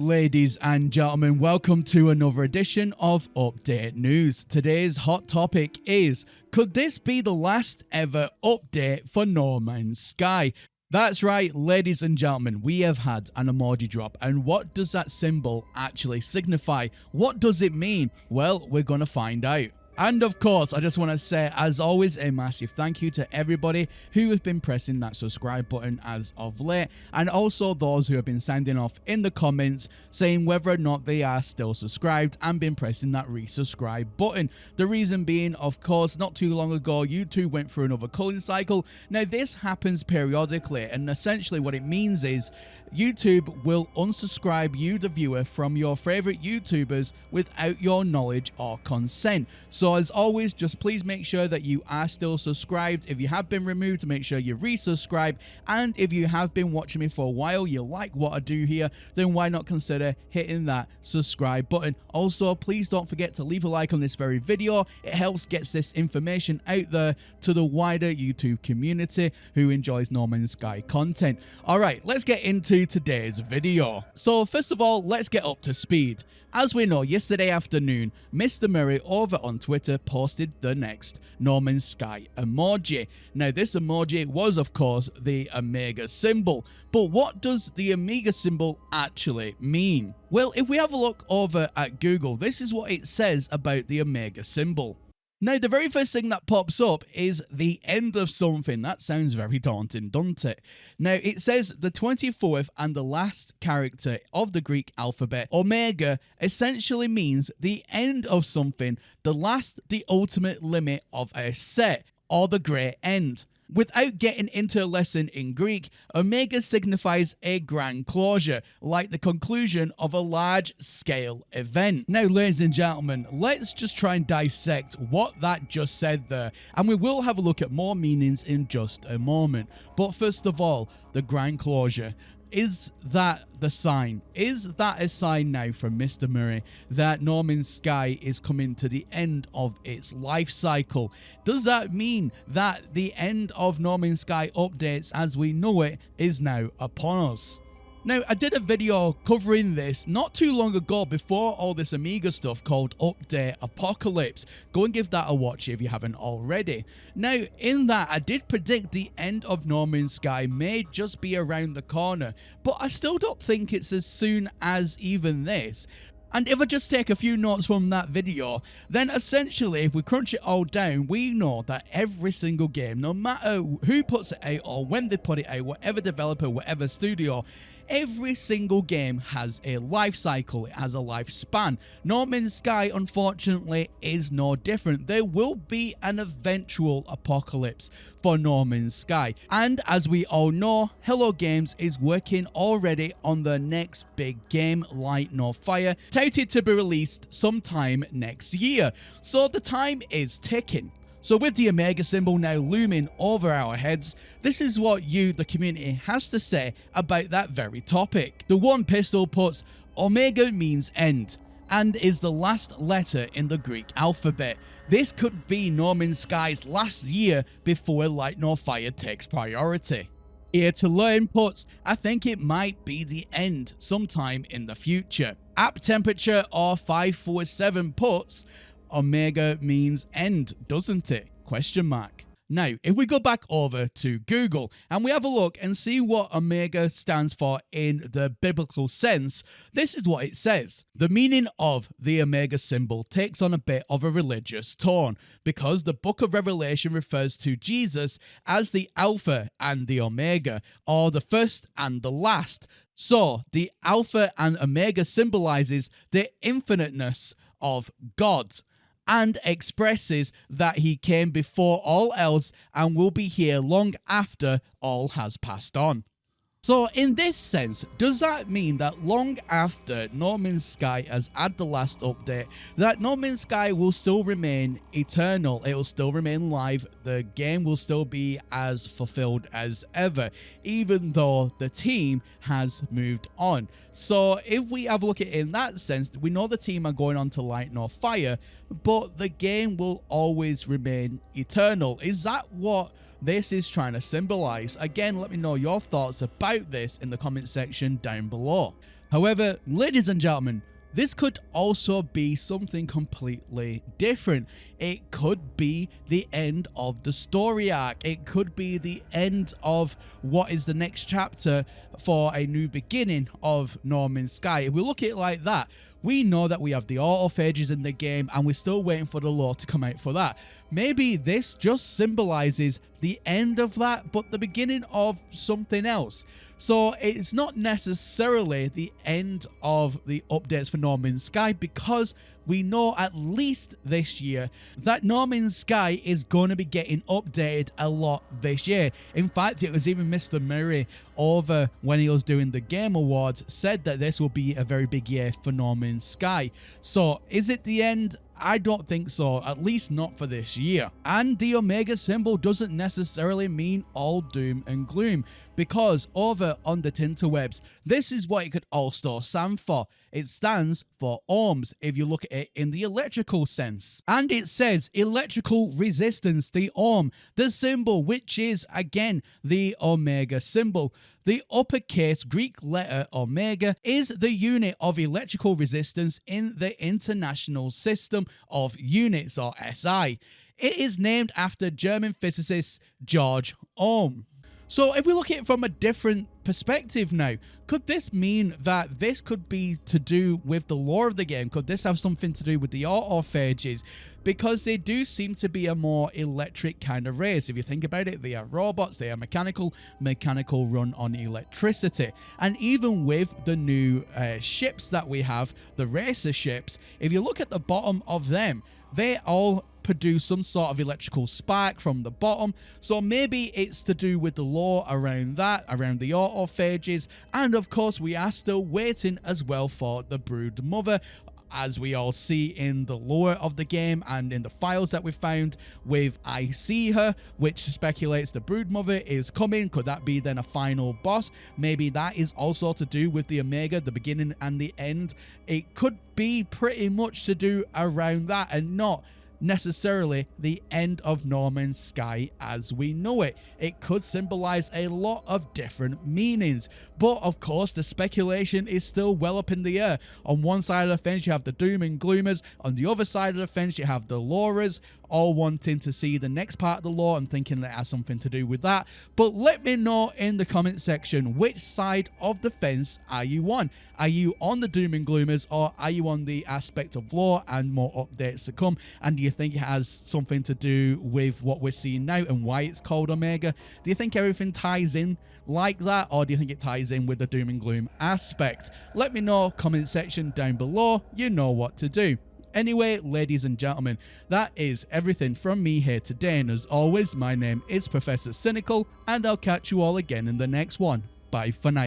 Ladies and gentlemen, welcome to another edition of Update News. Today's hot topic is, could this be the last ever update for No Man's Sky? That's right, ladies and gentlemen, we have had an emoji drop, and what does that symbol actually signify? What does it mean? Well, we're gonna find out. And of course, I just want to say, as always, a massive thank you to everybody who has been pressing that subscribe button as of late, and also those who have been sounding off in the comments saying whether or not they are still subscribed and been pressing that resubscribe button. The reason being, of course, not too long ago, YouTube went through another culling cycle. Now, this happens periodically, and essentially what it means is YouTube will unsubscribe you, the viewer, from your favorite YouTubers without your knowledge or consent. So as always, just please make sure that you are still subscribed. If you have been removed, make sure you resubscribe. And if you have been watching me for a while, you like what I do here, then why not consider hitting that subscribe button. Also, please don't forget to leave a like on this very video. It helps get this information out there to the wider YouTube community who enjoys No Man's Sky content. Alright, let's get into today's video. So first of all, let's get up to speed. As we know, yesterday afternoon, Mr. Murray over on Twitter posted the next No Man's Sky emoji. Now, this emoji was, of course, the Omega symbol. But what does the Omega symbol actually mean? Well, if we have a look over at Google, this is what it says about the Omega symbol. Now, the very first thing that pops up is the end of something. That sounds very daunting, doesn't it? Now, it says the 24th and the last character of the Greek alphabet, Omega, essentially means the end of something, the last, the ultimate limit of a set, or the great end. Without getting into a lesson in Greek, Omega signifies a grand closure, like the conclusion of a large-scale event. Now, ladies and gentlemen, let's just try and dissect what that just said there, and we will have a look at more meanings in just a moment. But first of all, the grand closure. Is that the sign? Is that a sign now from Mr. Murray that No Man's Sky is coming to the end of its life cycle? Does that mean that the end of No Man's Sky updates as we know it is now upon us? Now, I did a video covering this not too long ago before all this Amiga stuff called Update Apocalypse. Go and give that a watch if you haven't already. Now, in that, I did predict the end of No Man's Sky may just be around the corner, but I still don't think it's as soon as even this. And if I just take a few notes from that video, then essentially if we crunch it all down, we know that every single game, no matter who puts it out or when they put it out, whatever developer, whatever studio, every single game has a life cycle, it has a lifespan. No Man's Sky, unfortunately, is no different. There will be an eventual apocalypse for No Man's Sky. And as we all know, Hello Games is working already on the next big game, Light No Fire, touted to be released sometime next year. So the time is ticking. So with the Omega symbol now looming over our heads, this is what you, the community, has to say about that very topic. The One Pistol puts, Omega means end, and is the last letter in the Greek alphabet. This could be No Man's Sky's last year before Light No Fire takes priority. Here to Learn puts, I think it might be the end sometime in the future. App Temperature or 547 puts, Omega means end, doesn't it? Question mark. Now, if we go back over to Google and we have a look and see what Omega stands for in the biblical sense, this is what it says. The meaning of the Omega symbol takes on a bit of a religious tone because the book of Revelation refers to Jesus as the Alpha and the Omega, or the first and the last. So, the Alpha and Omega symbolizes the infiniteness of God, and expresses that he came before all else and will be here long after all has passed on. So in this sense, does that mean that long after No Man's Sky has had the last update, that No Man's Sky will still remain eternal, it will still remain live, the game will still be as fulfilled as ever, even though the team has moved on? So if we have a look at it in that sense, we know the team are going on to Light No Fire, but the game will always remain eternal. Is that what this is trying to symbolize? Again, let me know your thoughts about this in the comment section down below. However, ladies and gentlemen, this could also be something completely different. It could be the end of the story arc. It could be the end of what is the next chapter for a new beginning of No Man's Sky. If we look at it like that, we know that we have the autophages in the game and we're still waiting for the lore to come out for that. Maybe this just symbolizes the end of that, but the beginning of something else. So it's not necessarily the end of the updates for No Man's Sky, because we know at least this year that No Man's Sky is going to be getting updated a lot this year. In fact, it was even Mr. Murray over when he was doing the Game Awards said that this will be a very big year for No Man's Sky. So is it the end? I don't think so, at least not for this year. And the Omega symbol doesn't necessarily mean all doom and gloom, because over on the Tinterwebs, this is what it could also stand for. It stands for ohms, if you look at it in the electrical sense. And it says electrical resistance, the ohm, the symbol, which is, again, the Omega symbol. The uppercase Greek letter omega is the unit of electrical resistance in the International System of Units, or SI. It is named after German physicist George Ohm. So if we look at it from a different perspective now, could this mean that this could be to do with the lore of the game? Could this have something to do with the autophages? Because they do seem to be a more electric kind of race. If you think about it, they are robots, they are mechanical run on electricity. And even with the new ships that we have, the racer ships, if you look at the bottom of them, they all produce some sort of electrical spark from the bottom. So maybe it's to do with the lore around that, around the autophages. And of course, we are still waiting as well for the Brood Mother, as we all see in the lore of the game and in the files that we found with I See Her, which speculates the Brood Mother is coming. Could that be then a final boss? Maybe that is also to do with the Omega, the beginning and the end. It could be pretty much to do around that, and not necessarily the end of No Man's Sky as we know it. It could symbolize a lot of different meanings, but of course the speculation is still well up in the air. On one side of the fence you have the doom and gloomers, on the other side of the fence you have the lorers, all wanting to see the next part of the lore and thinking that it has something to do with that. But let me know in the comment section, which side of the fence are you on? Are you on the doom and gloomers, or are you on the aspect of lore and more updates to come? And do you think it has something to do with what we're seeing now and why it's called Omega? Do you think everything ties in like that, or do you think it ties in with the doom and gloom aspect? Let me know, comment section down below. You know what to do. Anyway, ladies and gentlemen, that is everything from me here today, and as always, my name is Professor Cynical, and I'll catch you all again in the next one. Bye for now.